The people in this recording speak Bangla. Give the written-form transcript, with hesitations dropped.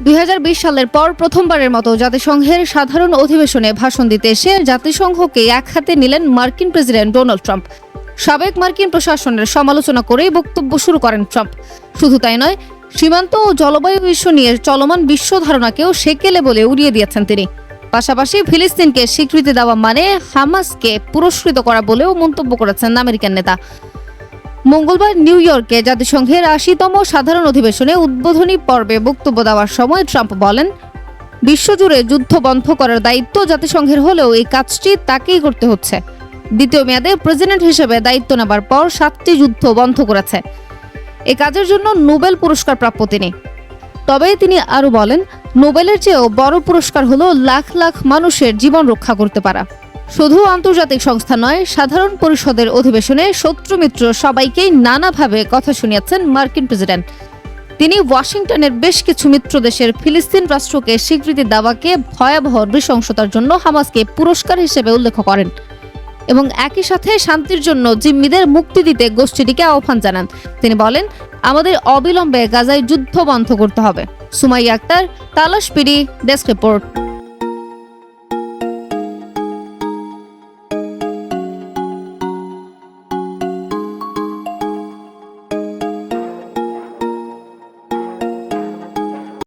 2020 সালের পর প্রথমবারের মতো জাতিসংঘের সাধারণ অধিবেশনে ভাষণ দিতে এসে জাতিসংঘকে এক হাতে নিলেন মার্কিন প্রেসিডেন্ট ডোনাল্ড ট্রাম্প। সাবেক মার্কিন প্রশাসনের সমালোচনা করেই বক্তব্য শুরু করেন ট্রাম্প। শুধু তাই নয়, সীমান্ত ও জলবায়ু ইস্যু নিয়ে চলমান বিশ্ব ধারণাকেও সেকেলে বলে উড়িয়ে দিয়েছেন তিনি। পাশাপাশি ফিলিস্তিনকে স্বীকৃতি দেওয়া মানে হামাসকে পুরস্কৃত করা বলেও মন্তব্য করেছেন আমেরিকান নেতা। মঙ্গলবার নিউ ইয়র্কে জাতিসংঘের ৮০তম সাধারণ অধিবেশনে উদ্বোধনী পর্বে বক্তব্য দেওয়ার সময় ট্রাম্প বলেন, বিশ্বজুড়ে যুদ্ধ বন্ধ করার দায়িত্ব জাতিসংঘের হলেও এই কাজটি তাকেই করতে হচ্ছে। দ্বিতীয় মেয়াদে প্রেসিডেন্ট হিসেবে দায়িত্ব নেবার পর ৭টি যুদ্ধ বন্ধ করেছে। এই কাজের জন্য নোবেল পুরস্কার প্রাপ্য তিনি। তবে তিনি আরও বলেন, নোবেলের চেয়েও বড় পুরস্কার হলো লাখ লাখ মানুষের জীবন রক্ষা করতে পারা। শুধু আন্তর্জাতিক সংস্থা নয়, সাধারণ পরিষদের অধিবেশনে শত্রু মিত্র সবাইকেই নানাভাবে কথা শুনিয়েছেন মার্কিন প্রেসিডেন্ট। তিনি ওয়াশিংটনের বেশ কিছু মিত্র দেশের ফিলিস্তিন রাষ্ট্রকে স্বীকৃতি দেওয়াকে ভয়াবহ নৃশংসতার জন্য হামাসকে পুরস্কার হিসেবে উল্লেখ করেন এবং একই সাথে শান্তির জন্য জিম্মিদের মুক্তি দিতে গোষ্ঠীটিকে আহ্বান জানান। তিনি বলেন, আমাদের অবিলম্বে গাজায় যুদ্ধ বন্ধ করতে হবে। সুমাইয়া আক্তার, তালাশ পিডি, ডেস্ক রিপোর্ট।